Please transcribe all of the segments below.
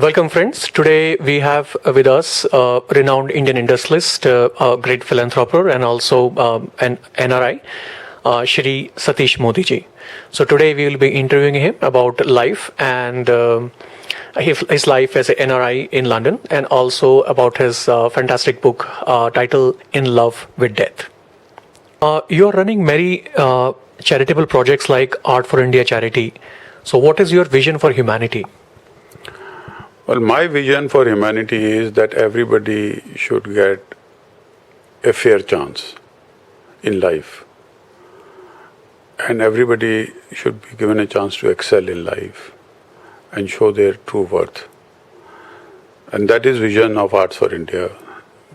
Welcome, friends. Today we have with us a renowned Indian industrialist, a great philanthropist, and also an NRI, Shri Satish Modi ji. So today we will be interviewing him about life and his life as an NRI in London, and also about his fantastic book titled "In Love with Death." You are running many charitable projects like Art for India charity. So what is your vision for humanity? Well, my vision for humanity is that everybody should get a fair chance in life. And everybody should be given a chance to excel in life and show their true worth. And that is vision of Arts for India,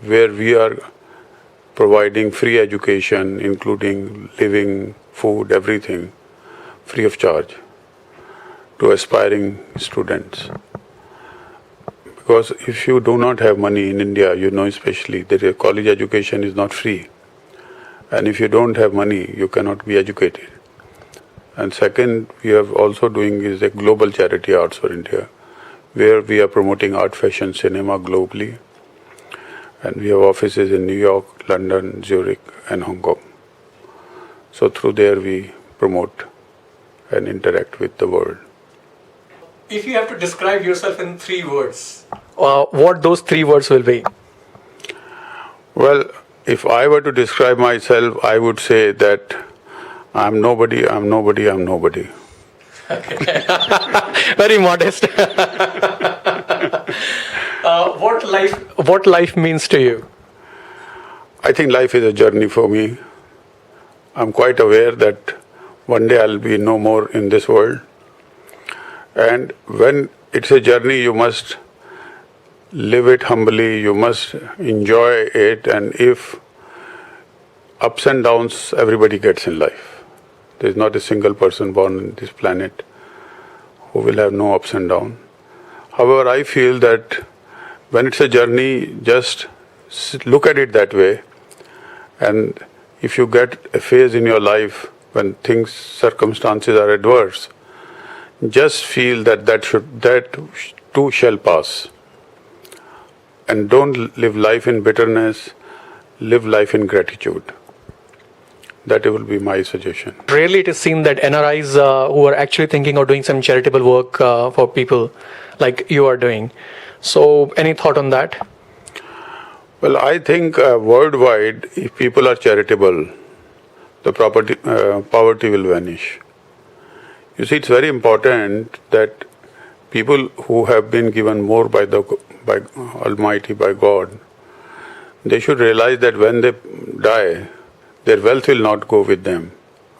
where we are providing free education, including living, food, everything, free of charge to aspiring students. Because if you do not have money in India, you know especially that college education is not free. And if you don't have money, you cannot be educated. And second, we are also doing is a global charity Arts for India, where we are promoting art, fashion, cinema globally. And we have offices in New York, London, Zurich and Hong Kong. So through there we promote and interact with the world. If you have to describe yourself in 3 words, what those 3 words will be? Well, if I were to describe myself, I would say that I'm nobody, I'm nobody, I'm nobody. Very modest. What life means to you? I think life is a journey for me. I'm quite aware that one day I'll be no more in this world. And when it's a journey, you must live it humbly, you must enjoy it, and if ups and downs everybody gets in life. There's not a single person born on this planet who will have no ups and downs. However, I feel that when it's a journey, just look at it that way, and if you get a phase in your life when circumstances are adverse, just feel that too shall pass. And don't live life in bitterness, live life in gratitude. That will be my suggestion. Rarely it is seen that NRIs who are actually thinking of doing some charitable work for people like you are doing. So any thought on that? Well, I think worldwide, if people are charitable, the poverty will vanish. You see, it's very important that people who have been given more by Almighty, by God, they should realize that when they die, their wealth will not go with them.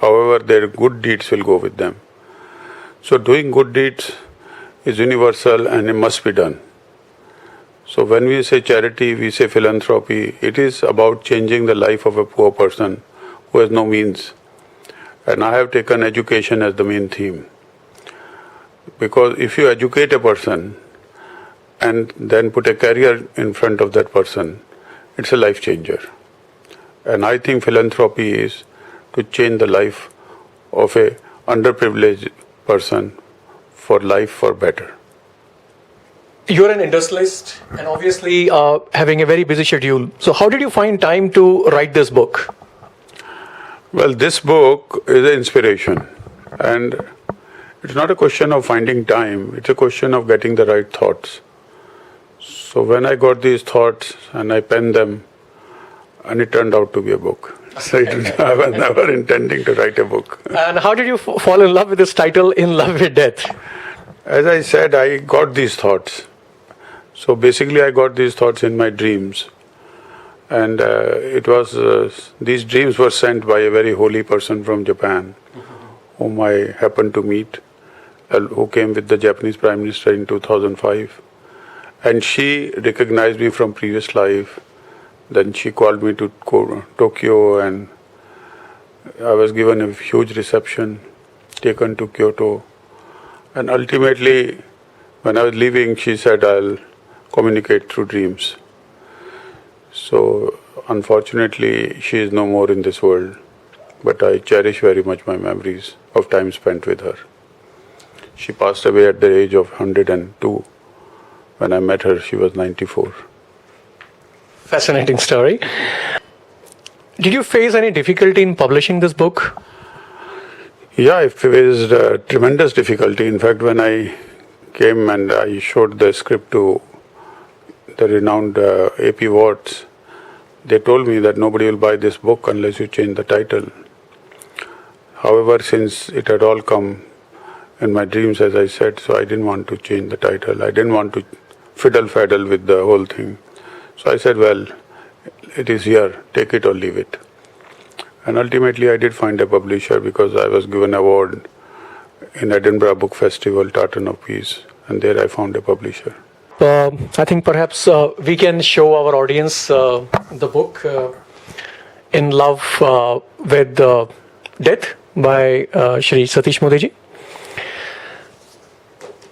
However, their good deeds will go with them. So doing good deeds is universal and it must be done. So when we say charity, we say philanthropy, it is about changing the life of a poor person who has no means. And I have taken education as the main theme. Because if you educate a person and then put a career in front of that person, it's a life changer. And I think philanthropy is to change the life of a underprivileged person for life for better. You're an industrialist and obviously having a very busy schedule. So how did you find time to write this book? Well, this book is an inspiration, and it's not a question of finding time, it's a question of getting the right thoughts. So when I got these thoughts and I penned them, and it turned out to be a book. So I was never intending to write a book. And how did you fall in love with this title, In Love with Death? As I said, I got these thoughts. So basically I got these thoughts in my dreams. And these dreams were sent by a very holy person from Japan, whom I happened to meet, who came with the Japanese Prime Minister in 2005. And she recognized me from previous life. Then she called me to Tokyo, and I was given a huge reception, taken to Kyoto. And ultimately, when I was leaving, she said, I'll communicate through dreams. So, unfortunately, she is no more in this world, but I cherish very much my memories of time spent with her. She passed away at the age of 102, When I met her, she was 94. Fascinating story. Did you face any difficulty in publishing this book? Yeah, I faced tremendous difficulty. In fact, when I came and I showed the script to the renowned AP Watts, they told me that nobody will buy this book unless you change the title. However, since it had all come in my dreams, as I said, so I didn't want to change the title. I didn't want to fiddle-faddle with the whole thing. So I said, well, it is here, take it or leave it. And ultimately I did find a publisher because I was given an award in Edinburgh Book Festival, Tartan of Peace, and there I found a publisher. I think perhaps we can show our audience the book, In Love with Death by Shri Satish Modi ji.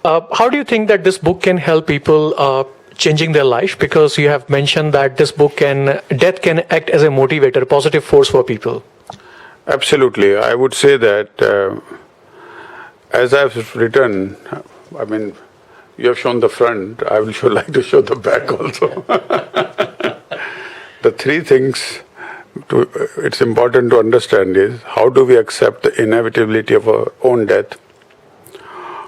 How do you think that this book can help people changing their life? Because you have mentioned that this book death can act as a motivator, a positive force for people. Absolutely. I would say that as I've written, I mean, you have shown the front, I will like to show the back also. The three things it's important to understand is how do we accept the inevitability of our own death?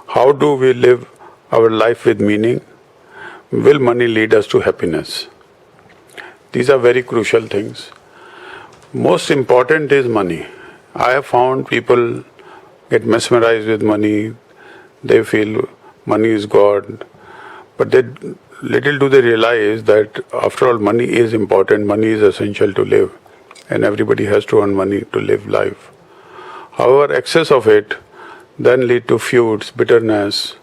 How do we live our life with meaning? Will money lead us to happiness? These are very crucial things. Most important is money. I have found people get mesmerized with money. They feel money is God. But little do they realize that after all, money is important. Money is essential to live. And everybody has to earn money to live life. However, excess of it then lead to feuds, bitterness.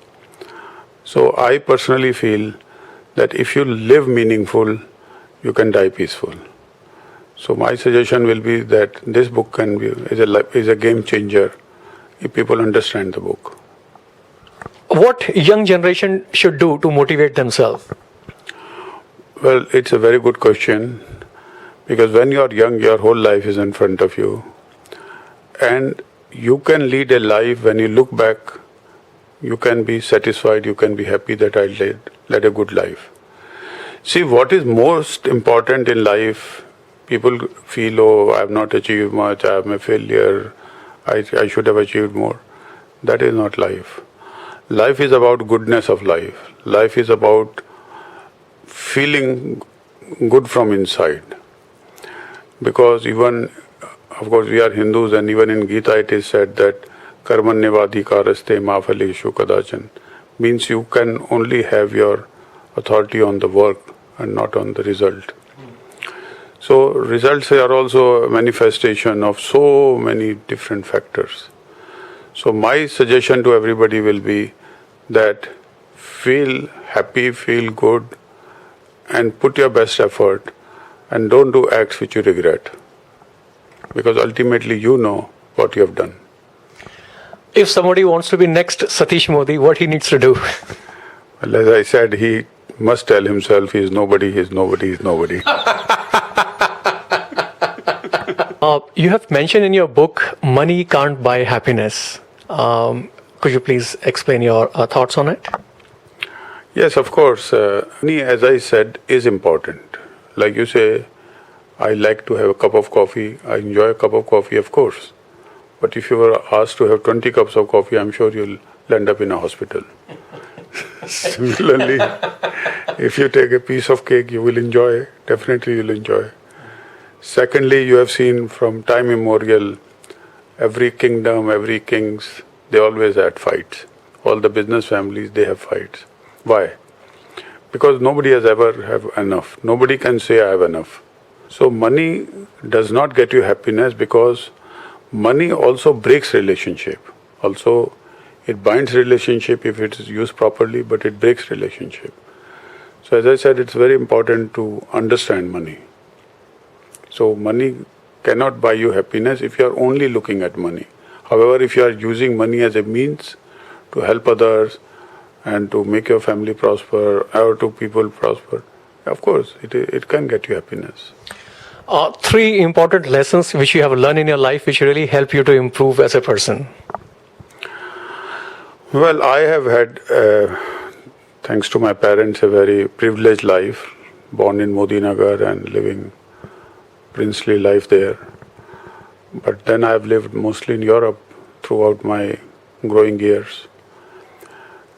So I personally feel that if you live meaningful, you can die peaceful. So my suggestion will be that this book is a game changer if people understand the book. What young generation should do to motivate themselves? Well, it's a very good question because when you're young, your whole life is in front of you. And you can lead a life, when you look back, you can be satisfied, you can be happy that I led a good life. See, what is most important in life, people feel, oh, I have not achieved much, I am a failure, I should have achieved more. That is not life. Life is about goodness of life. Life is about feeling good from inside. Because even, of course, we are Hindus, and even in Gita it is said that karmanyavadi karaste ma phaleshu kadachan, means you can only have your authority on the work and not on the result. So results are also a manifestation of so many different factors. So my suggestion to everybody will be that feel happy, feel good, and put your best effort, and don't do acts which you regret. Because ultimately you know what you have done. If somebody wants to be next Satish Modi, what he needs to do? Well, as I said, he must tell himself he is nobody, he is nobody, he is nobody. You have mentioned in your book, money can't buy happiness. Could you please explain your thoughts on it? Yes, of course. Money, as I said, is important. Like you say, I like to have a cup of coffee. I enjoy a cup of coffee, of course. But if you were asked to have 20 cups of coffee, I'm sure you'll end up in a hospital. Similarly, if you take a piece of cake, you will enjoy. Definitely you'll enjoy. Secondly, you have seen from time immemorial, every kingdom, every kings, they always had fights. All the business families, they have fights. Why? Because nobody has ever have enough. Nobody can say I have enough. So money does not get you happiness because money also breaks relationship. Also, it binds relationship if it is used properly, but it breaks relationship. So as I said, it's very important to understand money. So money cannot buy you happiness if you are only looking at money. However, if you are using money as a means to help others and to make your family prosper or to people prosper, of course, it can get you happiness. Three important lessons which you have learned in your life which really help you to improve as a person. Well, I have had thanks to my parents, a very privileged life, born in Modinagar and living princely life there. But then I've lived mostly in Europe throughout my growing years.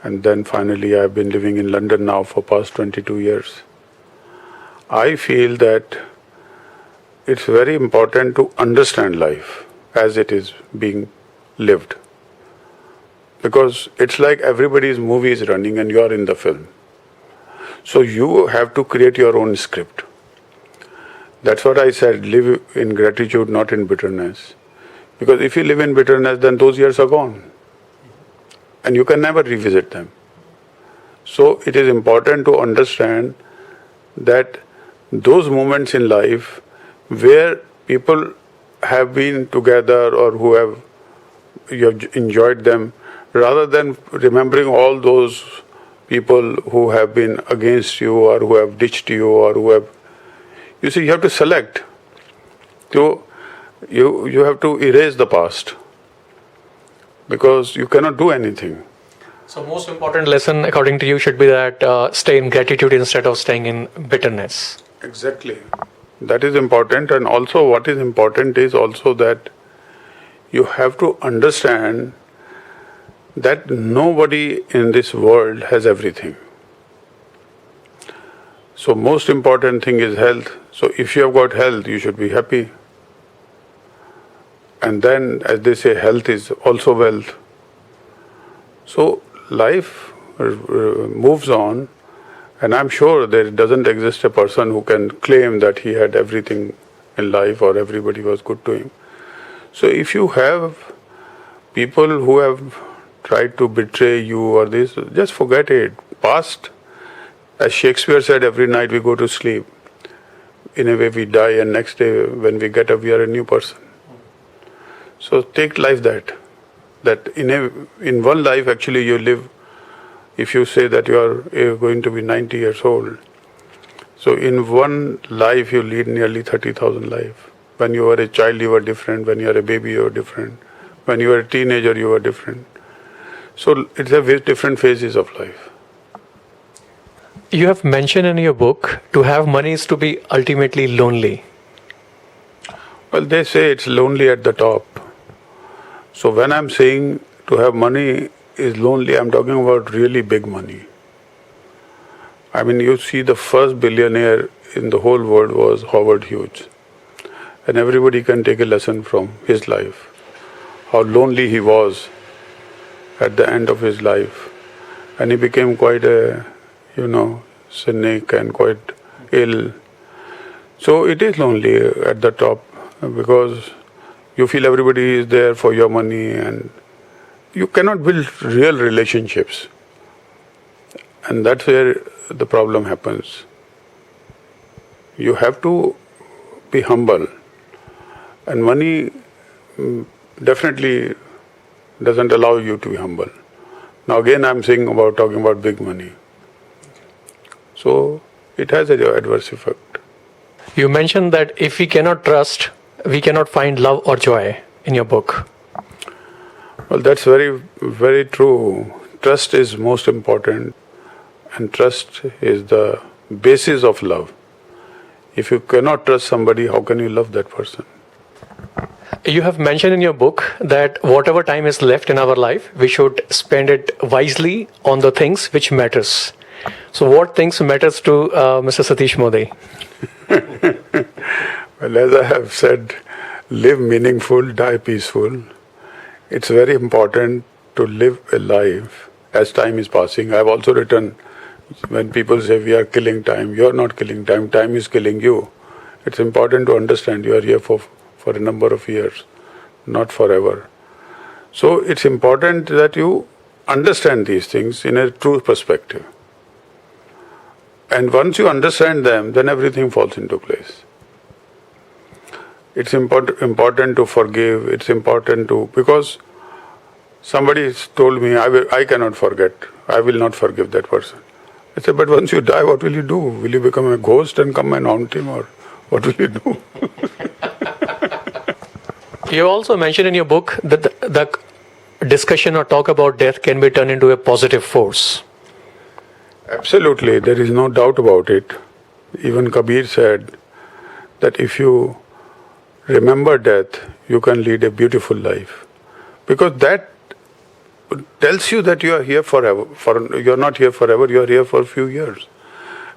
And then finally I've been living in London now for past 22 years. I feel that it's very important to understand life as it is being lived. Because it's like everybody's movie is running and you're in the film. So you have to create your own script. That's what I said, live in gratitude, not in bitterness. Because if you live in bitterness, then those years are gone. And you can never revisit them. So it is important to understand that those moments in life where people have been together or who have you have enjoyed them, rather than remembering all those people who have been against you or who have ditched you or who have, you see, you have to select. You have to erase the past because you cannot do anything. So most important lesson according to you should be that stay in gratitude instead of staying in bitterness. Exactly. That is important, and also what is important is also that you have to understand that nobody in this world has everything. So most important thing is health. So if you have got health, you should be happy. And then, as they say, health is also wealth. So life moves on, and I'm sure there doesn't exist a person who can claim that he had everything in life or everybody was good to him. So if you have people who have tried to betray you or this, just forget it. Past, as Shakespeare said, every night we go to sleep. In a way we die, and next day when we get up we are a new person. So take life that in one life actually you live. If you say that you are going to be 90 years old, so in one life you lead nearly 30,000 lives. When you were a child you were different, when you are a baby you were different, when you were a teenager you were different. So it's a very different phases of life. You have mentioned in your book to have money is to be ultimately lonely. Well, they say it's lonely at the top. So when I'm saying to have money is lonely, I'm talking about really big money. I mean, you see the first billionaire in the whole world was Howard Hughes. And everybody can take a lesson from his life. How lonely he was at the end of his life. And he became quite a, cynic and quite ill. So it is lonely at the top because you feel everybody is there for your money and you cannot build real relationships. And that's where the problem happens. You have to be humble. And money definitely doesn't allow you to be humble. Now again I'm talking about big money. So it has an adverse effect. You mentioned that if we cannot trust, we cannot find love or joy in your book. Well, that's very, very true. Trust is most important, and trust is the basis of love. If you cannot trust somebody, how can you love that person? You have mentioned in your book that whatever time is left in our life, we should spend it wisely on the things which matters. So what things matters to Mr. Satish Modi? Well, as I have said, live meaningful, die peaceful. It's very important to live a life as time is passing. I've also written, when people say we are killing time, you're not killing time, time is killing you. It's important to understand you are here for a number of years, not forever. So it's important that you understand these things in a true perspective. And once you understand them, then everything falls into place. It's important to forgive, it's important to, because somebody told me, I cannot forget, I will not forgive that person. I said, but once you die, what will you do? Will you become a ghost and come and haunt him, or what will you do? You also mentioned in your book that the discussion or talk about death can be turned into a positive force. Absolutely, there is no doubt about it. Even Kabir said that if you remember death, you can lead a beautiful life. Because that tells you that you are here forever. You are not here forever, you are here for a few years.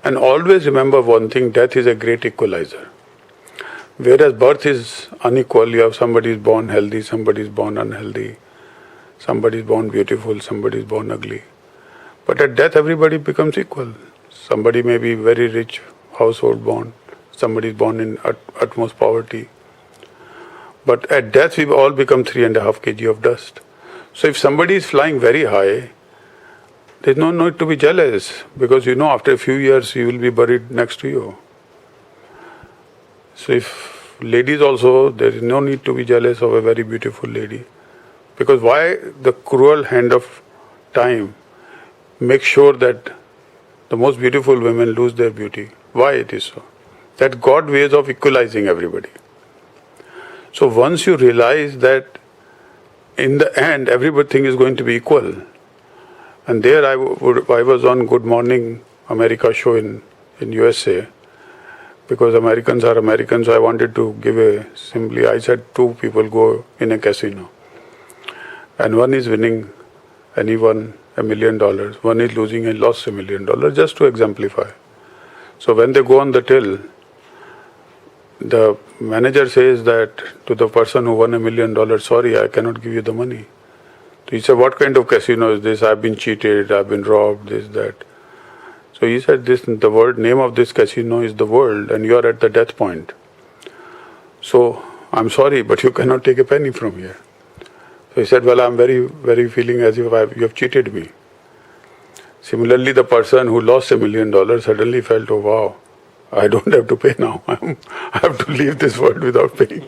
And always remember one thing, death is a great equalizer. Whereas birth is unequal, you have somebody is born healthy, somebody is born unhealthy, somebody is born beautiful, somebody is born ugly. But at death, everybody becomes equal. Somebody may be very rich household born, somebody is born in utmost poverty. But at death, we all become 3.5 kg of dust. So if somebody is flying very high, there's no need to be jealous, because you know after a few years you will be buried next to you. So if ladies also, there is no need to be jealous of a very beautiful lady. Because why the cruel hand of time makes sure that the most beautiful women lose their beauty? Why it is so? That God ways of equalizing everybody. So once you realize that in the end everything is going to be equal, and there I was on Good Morning America show in USA, because Americans are Americans, so I wanted to give I said two people go in a casino. And one is winning and he won $1 million. One is losing and lost $1 million, just to exemplify. So when they go on the till, the manager says that to the person who won $1 million, sorry, I cannot give you the money. So he said, what kind of casino is this? I've been cheated, I've been robbed, this, that. So he said, the name of this casino is the world, and you are at the death point. So I'm sorry, but you cannot take a penny from here. So he said, well, I'm very, very feeling as if you have cheated me. Similarly, the person who lost $1 million suddenly felt, oh wow, I don't have to pay now. I have to leave this world without paying.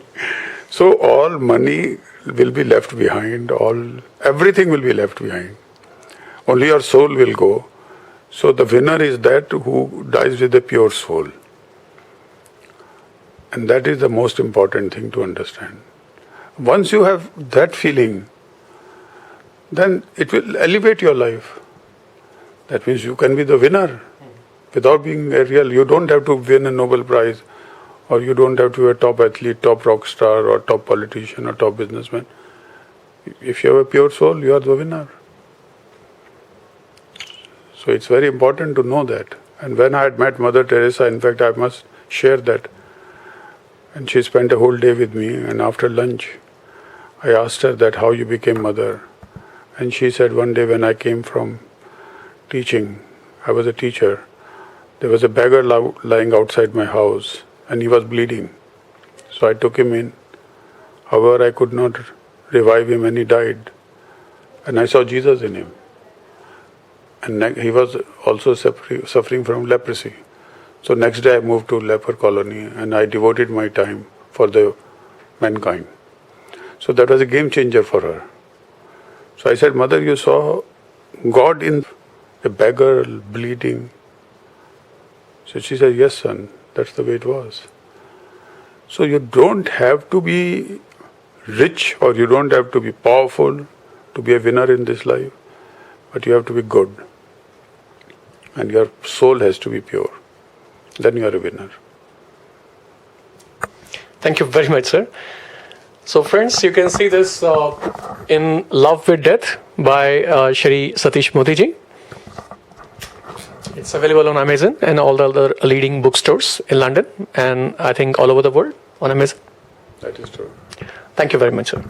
So all money will be left behind, everything will be left behind. Only your soul will go. So the winner is that who dies with a pure soul. And that is the most important thing to understand. Once you have that feeling, then it will elevate your life. That means you can be the winner without being a real. You don't have to win a Nobel Prize, or you don't have to be a top athlete, top rock star, or top politician, or top businessman. If you have a pure soul, you are the winner. So it's very important to know that. And when I had met Mother Teresa, in fact, I must share that. And she spent a whole day with me, and after lunch, I asked her that how you became mother. And she said, one day when I came from teaching, I was a teacher, there was a beggar lying outside my house, and he was bleeding. So I took him in. However, I could not revive him, and he died. And I saw Jesus in him. And he was also suffering from leprosy. So next day I moved to leper colony, and I devoted my time for the mankind. So that was a game changer for her. So I said, Mother, you saw God in a beggar bleeding. So she said, yes, son, that's the way it was. So you don't have to be rich, or you don't have to be powerful to be a winner in this life, but you have to be good. And your soul has to be pure. Then you are a winner. Thank you very much, sir. So friends, you can see this in Love with Death by Shri Satish Modi ji. It's available on Amazon and all the other leading bookstores in London, and I think all over the world on Amazon. That is true. Thank you very much, sir.